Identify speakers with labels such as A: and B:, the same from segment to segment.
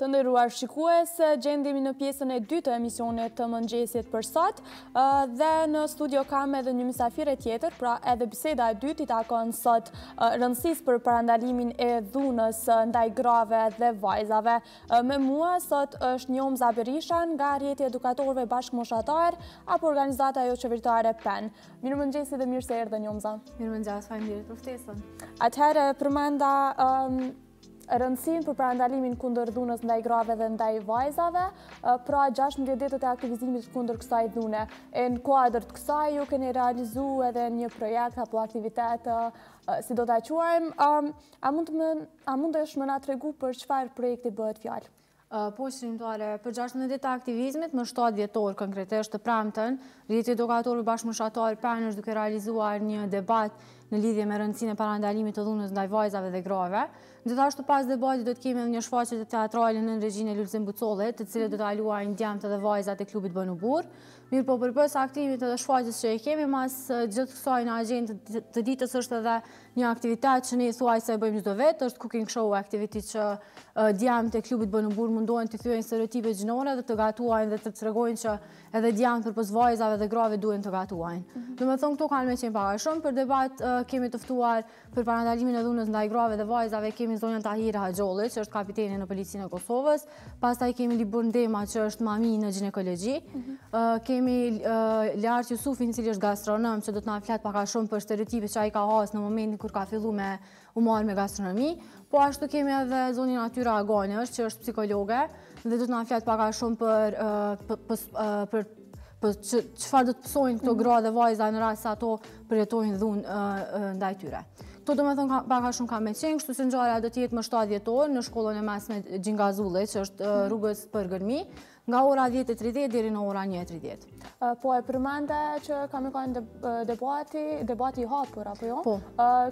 A: Të nderuar shikues, gjendemi në pjesën e dytë të emisionit të mëngjesit për sot dhe në studio kam edhe një mysafire tjetër, pra edhe biseda e dytë i takon sot rëndësisë për parandalimin e dhunës ndaj grave dhe vajzave. Me mua sot është Njomza Berisha nga rrjeti edukatorëve bashkëmoshatar apo organizata jo qeveritare PEN. Mirëmëngjesi dhe mirë se erdhe Njomza.
B: Mirëmëngjes, faleminderit për ftesën.
A: Atëherë përmenda rëndësinë për parandalimin kundër dhunës ndaj grave dhe ndaj vajzave, pra 16 ditët e aktivizimit kundër kësaj dhune. Në kuadër të kësaj ju keni realizu edhe një projekt apo aktivitet, si do ta quajmë. A mund të më na tregu për çfarë projekti bëhet fjalë?
B: Po, shënimtare, për 16 ditë të aktivizmit, më 7 dhjetor konkretisht të premten, rrjeti edukatorëve bashkëmoshatar PEN është duke realizuar një debat në lidhje me rëndësinë e parandalimit të dhunës ndaj vajzave dhe grave. Gjithashtu pas debatit do të kemi një shfaqje teatrale në regjinë e Lulzim Bucollit, të cilët do të luajnë djemtë dhe vajzat e klubit Bënu Burr. Mirë po përpës aktivit edhe shfaqjes që e kemi, mas gjithë kësaj në agjendë të ditës është edhe një aktivitet që ne thuaj se e bëjmë çdo vit, është cooking show, aktiviteti që djemtë e klubit Bënu Burr mundohen të thyejnë stereotipe gjinore dhe të gatuajnë dhe të tregojnë që edhe djemtë përpos vajzave dhe grave duhen të gatuajnë. Domethënë këto kanë me qenë para shumë. Për debat kemi të ftuar për parandalimin e dhunës ndaj grave dhe vajzave kemi zonjën Tahira Haxholli, që është kapiteni në policinë e Kosovës. Pastaj kemi Libur Ndema, që është mami në ginekologji. Kemi Lart Jusufin, i cili është gastronom, që do të na flet pak a shumë për stereotipet që ai ka hasë në momentin kur ka filluar me u marrë me gastronomi. Po ashtu kemi edhe zonjën Natyra Aganësh, që është psikologe dhe do të na flet pak a shumë për çfarë do të pësojnë këto gra dhe vajza në rast se ato përjetojnë dhunë ndaj tyre. Këto domethënë pak a shumë ka me qenë, kështu që ngjarja do të jetë më 7 dhjetor në shkollën e mesme Gjingazulli, që është rrugës për Gërmi, nga ora 10:30 deri në ora 1:30.
A: Po e përmende që ka me kanë debati i hapur, apo jo?
B: Po.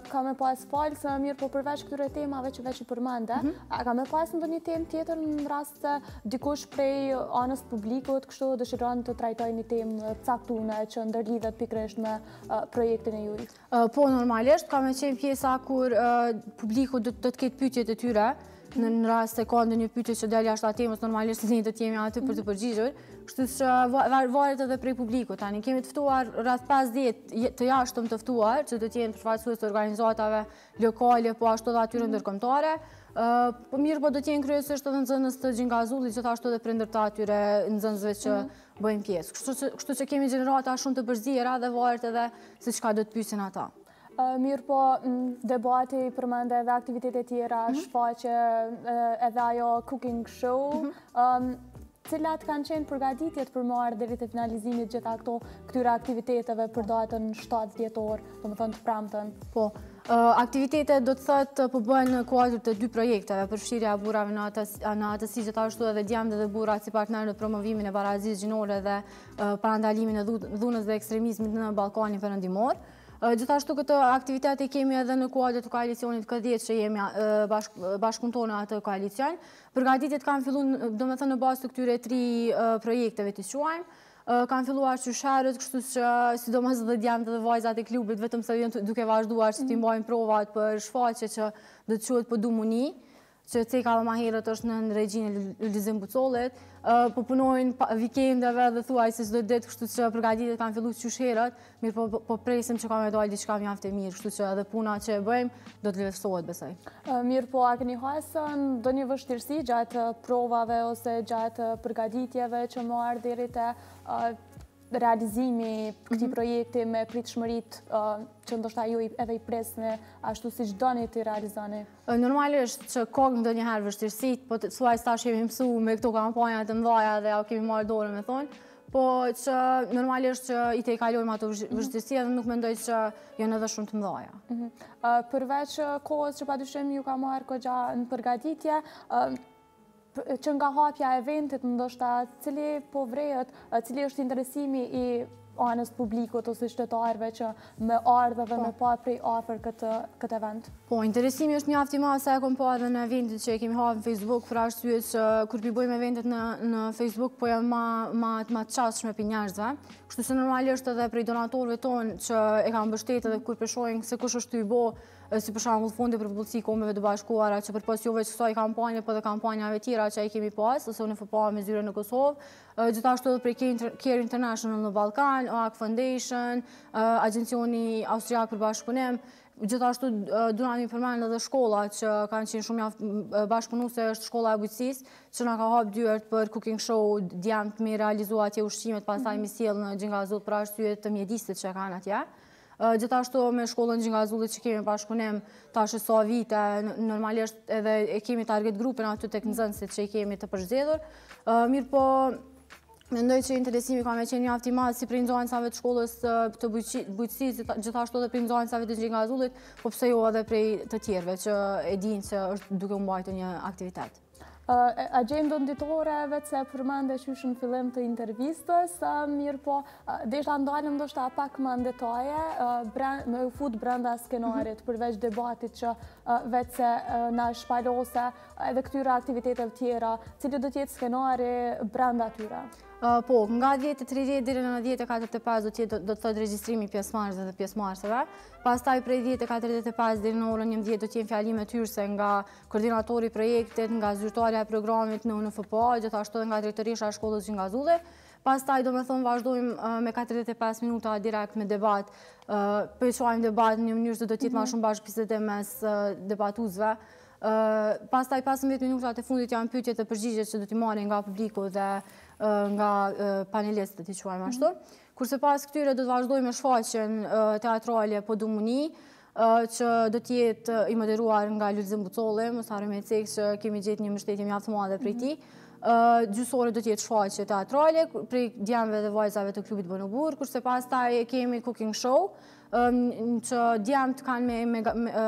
A: Ka me pas falë se mirë, po përveç këtyre temave që veç i përmende, a ka me pas ndonjë temë tjetër në rast se dikush prej anës publikut kështu dëshiron të trajtojë një temë caktuar që ndërlidhet pikërisht me projektin e juaj?
B: Po, normalisht ka me qenë pjesa kur publiku do të ketë pyetjet e tyre. Në rast se ka ndonjë pyetje që del jashtë temës, normalisht ne do të jemi aty për të përgjigjur. Kështu që varet edhe prej publikut. Tani kemi të ftuar rreth 50 të jashtëm të ftuar, që do të jenë përfaqësues të organizatave lokale, po ashtu edhe atyre ndërkombëtare. Po mirë, po do të jenë kryesisht edhe nxënës të Gjingazullit, gjithashtu edhe prindër të atyre nxënësve që bëjnë pjesë. Kështu që kemi gjenerata shumë të përziera dhe varet edhe se çka do të pyesin ata.
A: Mirë po, debati përmende edhe aktivitete tjera, shfaqje edhe ajo cooking show. Cilat kanë qenë përgatitjet për marrë deri te finalizimit gjitha këtyre aktiviteteve për datën 7 dhjetor, domethënë të premten?
B: Po, aktivitetet do të thotë po bëhen në kuadër të 2 projekteve, përfshirja e burrave në atësi gjithashtu edhe djemtë dhe burrat si partnerë në promovimin e barazisë gjinore dhe parandalimin e dhunës dhe ekstremizmit në Ballkanin Perëndimor. Gjithashtu këtë aktivitet e kemi edhe në kuadër të koalicionit K10 që jemi bashkëpunëtor në atë koalicion. Përgatitjet kanë filluar domethënë në bazë të këtyre 3 projekteve të quajmë. Kanë filluar qyshërët, kështu që sidomos edhe djemtë dhe vajzat e klubit, vetëm se janë duke vazhduar që t'i mbajnë provat për shfaqje që do të quhet po du muni, që ceka më herët është në regjinë e Lulzim Bucollit, po punojnë vikendeve dhe thuaj se çdo ditë, kështu që përgatitjet kanë filluar qyshërët, mirë po presim që ka me dalë diçka mjaft e mirë, kështu që edhe puna që e bëjmë do të lehtësohet besoj.
A: Mirë po, a keni hasë ndonjë vështirësi gjatë provave ose gjatë përgatitjeve që marrë deri te realizimi këtij projekti me pritshmëritë që ndoshta ju edhe i presni ashtu siç doni ti realizoni?
B: Normalisht që ka ndonjëherë vështirësi, po thuaj tash jemi mësuar me këto kampanja të mëdha dhe ajo kemi marrë dorën me thonë, po që normalisht që i te kalojmë ato vështirësi dhe nuk mendoj që janë edhe shumë të mëdha.
A: Përveç kohës që padyshim ju ka marrë goxha në përgatitje, që nga hapja e eventit, ndoshta cili po vrehet, cili është interesimi i anës publikut ose shtetarëve që me ardhe dhe me pa prej afër këtë event?
B: Po, interesimi është mjaft i madh se e kom pa edhe në eventit që e kemi hapur në Facebook, për arsye që kur bëjmë eventet në Facebook po janë ma të çastshme për njerëzve. Kështu që normalisht edhe prej donatorëve tonë që e kanë mbështetur dhe kur përshojnë se kush është i bo, si për shembull Fondi për Popullsi Kombeve të Bashkuara, që përpas jo veç kësaj kampanje, po dhe kampanjave tjera që ai kemi pas, ose UNFPA me zyre në Kosovë, gjithashtu edhe prej Care International në Ballkan, OAK Foundation, Agjencioni Austriak për Bashkëpunim, gjithashtu duna mi përmend edhe shkolla që kanë qenë shumë bashkëpunuese, është shkolla e bujqësisë, që na ka hap dyert për cooking show djamt me realizua atje ushqimet, pastaj mi sjell në Gjingazut për arsye të mjedisit që kanë atje. Gjithashtu me shkollën Gjingazullit që kemi bashkëpunim tash sa vite, normalisht edhe e kemi target grupin aty tek nxënësit që i kemi të përzgjedhur. Mirë po, mendoj që interesimi ka me qenë mjaft i madh si prej nxënësave të shkollës të bujqësisë, gjithashtu edhe prej nxënësave të Gjingazullit, po pse jo edhe prej të tjerëve që e dinë që është duke u mbajtur një aktivitet.
A: Agjendën ditore vetë se përmende qysh në fillim të intervistës, mirë po, deshta ndalim ndoshta pak më në detaje, me u fut brenda skenarit, përveç debatit që vetë se na shpalose edhe këtyre aktiviteteve tjera, cili do t'jetë skenari brenda tyre?
B: Po, nga 10:30 deri në 10:45 do të thotë regjistrimi pjesëmarrësve dhe pjesëmarrësve. Pastaj prej 10:45 deri në orën 11 do të jenë fjalimet hyrëse nga koordinatori i projektit, nga zyrtarja e programit në UNFPA, gjithashtu edhe nga drejtorisha e shkollës Gjingazulli. Pastaj do me thonë vazhdojmë me 45 minuta direkt me debat, për i quajmë debat në një mënyrë që do t'jetë ma shumë bashkëbisedim mes debatuzve. Pastaj 15 minutat e fundit janë pyetjet e përgjigjet që do t'i marrin nga publiku dhe nga panelistët i quajmë ashtu. Kurse pas këtyre do të vazhdojmë me shfaqjen teatrale Po du muni, që do t'jetë i moderuar nga Lulzim Bucolli, mos harrojmë me cek që kemi gjetë një mbështetje mjaft të madhe prej tij. Gjysore do t'jetë shfaqje teatrale prej djemve dhe vajzave të klubit Bonobur, kurse pastaj kemi cooking show, që djemt kanë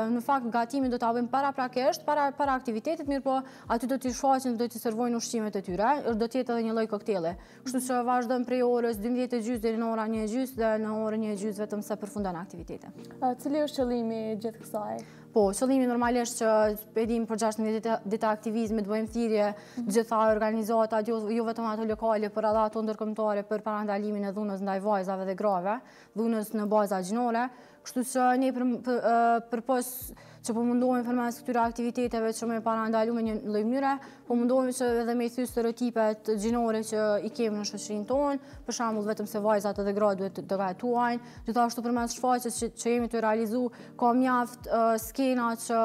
B: në fakt gatimin do t'a bëjmë paraprakisht, para aktivitetit, mirë po aty do t'i shfaqen, do t'i servojnë ushqimet e tyre, do t'jetë edhe një lloj koktele. Kështu që vazhdojmë prej orës 12:30 deri në ora 1:30 dhe në orën 1:30 vetëm se përfundon aktivitete.
A: Cili është qëllimi gjithë kësaj?
B: Po, qëllimi normalisht që pedim për 16 dita aktivizmit, bëjmë thirrje gjitha organizatat, jo vetëm ato lokale, por edhe ato ndërkombëtare për parandalimin e dhunës ndaj vajzave dhe grave, dhunës në baza gjinore. Kështu që ne përpos që po mundohemi përmes këtyre aktiviteteve që me parandalu me një lloj mënyre, po mundohemi që edhe me i thy stereotipet gjinore që i kemi në shoqërinë tonë, për shembull vetëm se vajzat edhe gratë duhet të gatuajnë, gjithashtu përmes shfaqjes që jemi të realizu ka mjaft skena që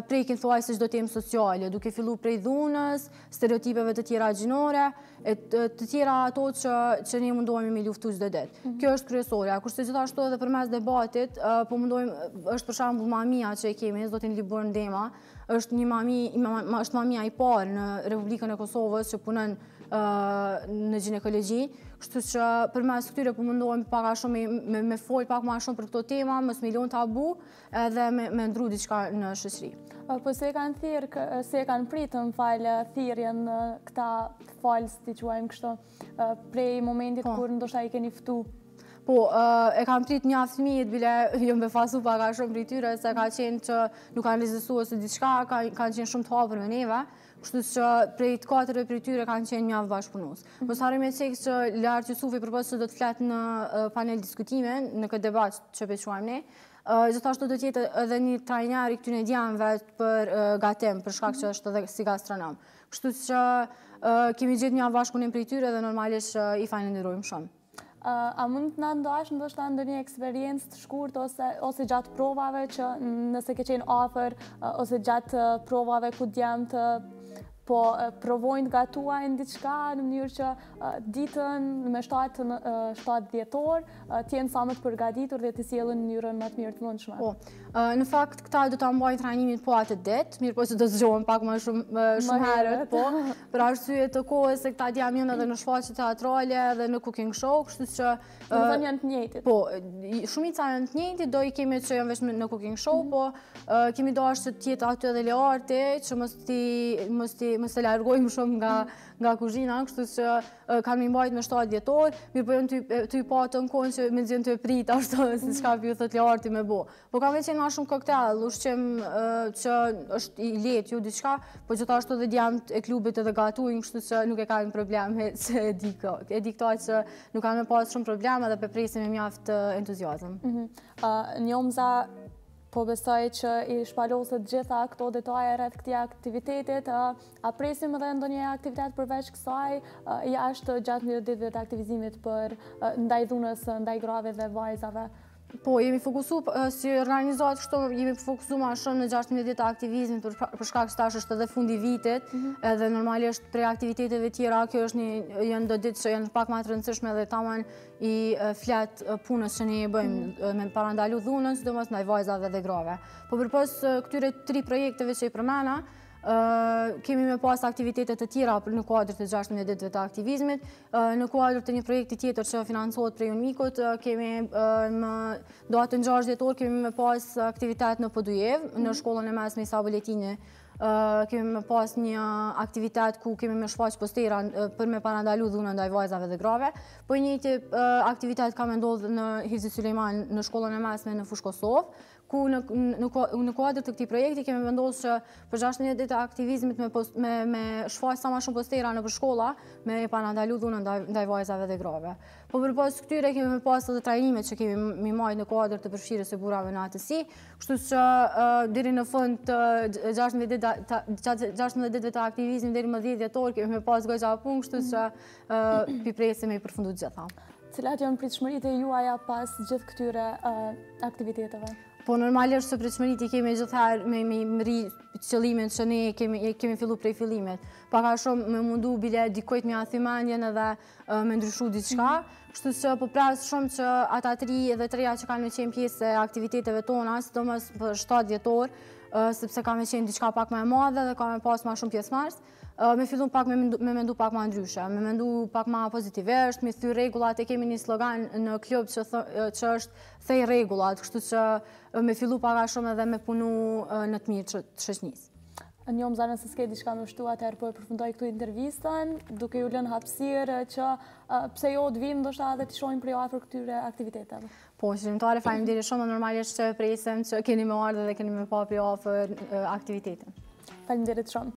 B: prekin thuajse çdo temë sociale, duke fillu prej dhunës, stereotipeve të tjera gjinore, të tjera ato që ne mundohemi me luftu çdo ditë. Kjo është kryesorja, kurse gjithashtu edhe përmes debatit, po mundohemi, është për shembull mamia që e kemi, zotin Libor Ndema, është mamia i parë në Republikën e Kosovës që punon në ginekologji, kështu që përmes këtyre po mundohemi pak a shumë me fol pak më shumë për këto tema, mos me lënë tabu edhe me ndru diçka në shoqëri.
A: Po se e kanë pritë në falë thirrjen këta falës, ti quajmë kështu, prej momentit kur ndoshta i keni ftu?
B: Po, e kam prit mjaft fëmijët, bile jo me fasu pak a shumë prej tyre, se ka qenë që nuk kanë rezistuar se diçka, kanë qenë shumë të hapur me neve, kështu që prej të katërve prej tyre kanë qenë mjaft bashkëpunues. Mos harrojmë me cek që Lart Jusufi përpos se do të flet në panel diskutime, në këtë debat që po quajmë ne, gjithashtu do të jetë edhe një trajner i këtyre djemve për gatim, për shkak që është edhe si gastronom. Kështu që kemi gjetë mjaft bashkëpunim prej tyre dhe normalisht i falenderojmë shumë.
A: A mund të na ndash ndoshta ndonjë eksperiencë të shkurtë ose gjatë provave që nëse ke qenë afër ose gjatë provave ku djemt po provojnë gatuajnë diçka në mënyrë që ditën me 7 dhjetor t'jenë sa më të përgatitur dhe të sjellin në mënyrën më të mirë të mundshme.
B: Po, në fakt këta do ta mbajnë trajnimin po atë ditë, mirë po që do zgjohen pak më shumë herët, po, për arsye të kohës se këta djam janë edhe në shfaqje teatrale dhe në cooking show, kështu që
A: domethënë janë të njëjtit.
B: Po, shumica janë të njëjtit, do i kemi që janë vetëm në cooking show, po kemi dashur që të jetë aty edhe Learti, që mos ti mos të largojmë shumë nga kuzhina, kështu që kam një mbajt me 7 vjetor, mirë po jënë ty pa të në konë që me dzjën të prit, ashtu si qka pju thët learti me bo. Po kam veqen ma shumë koktel, ushqim që është i let ju diçka, po gjithashtu dhe djemët e klubit edhe gatujnë, kështu që nuk e kanë probleme që e di këta që nuk kanë me pas shumë probleme dhe presim e mjaft entuziazm.
A: Njomza, po besoj që i shpalosët gjitha këto detaje rreth këtij aktivitetit, a presim edhe ndonjë aktivitet përveç kësaj, jashtë gjatë një ditëve të aktivizimit për ndaj dhunës, ndaj grave dhe vajzave?
B: Po, jemi fokusu, si organizat kështu, jemi fokusu ma shumë në 16 ditë aktivizmit për shkak se tash është edhe fundi vitit, edhe normalisht prej aktiviteteve tjera, kjo është janë do ditë që janë pak ma të rëndësishme dhe taman i flet punës që ne e bëjmë me parandalu dhunën, sidomos ndaj vajzave dhe grave. Po përpos këtyre 3 projekteve që i përmena, kemi me pas aktivitetet të tjera në kuadrë të 16 ditëve të aktivizmit. Në kuadrë të një projekti tjetër që financohet prej Unikut, kemi më datën 6 dhjetor, kemi me pas aktivitet në Podujev, në shkollën e mesme Isa Buletini. Kemi me pas një aktivitet ku kemi me shfaq postera për me parandalu dhunën ndaj vajzave dhe grave. Po njëjti aktivitet ka me ndodhë në Hivzi Sulejman në shkollën e mesme në Fushë Kosovë, ku në kuadrë të këtij projekti kemi vendosur që për 16 ditë aktivizmit me shfaq sa ma shumë postera në për shkolla me parandalu dhunën ndaj vajzave dhe grave. Po përpos këtyre kemi me pas edhe trajnimet që kemi mi majtë në kuadrë të përfshirjes së burrave në atësi, kështu që deri në fund të 16 ditëve të aktivizmit deri më 10 dhjetor kemi me pas goxha punë, kështu që pipresim e i përfundu gjitha.
A: Cilat janë pritshmëritë e juaja pas gjithë këtyre aktiviteteve?
B: Po normalisht së pritshmërit i kemi gjithëherë me mri qëllimin që ne kemi fillu prej fillimit. Paka shumë me mundu bile dikojt me athimendjen edhe me ndryshu diçka. Kështu që po pres shumë që ata 3 edhe 3 që kanë me qenë pjesë e aktiviteteve tona, sidomos për 7 vjetor, sepse ka me qenë diçka pak me madhe dhe ka me pas ma shumë pjesëmarrës. Me fillu pak me mendu pak ma ndryshe, me mendu pak ma pozitivisht, me thy regullat, e kemi një slogan në klub që është thej regullat, kështu që me fillu pak a shumë edhe me punu në të mirë të shoqënisë.
A: Njomza, nëse s'ke diçka më shtu, atëherë po e përfundoj këtu intervistën, duke ju lënë hapësirë që pse jo të vim ndoshta edhe të shohim prej afër këtyre aktiviteteve.
B: Po, shërimtare, faleminderit shumë, normalisht që presim që keni me ardhur dhe keni me pa prej afër aktivitetin.
A: Faleminderit shumë.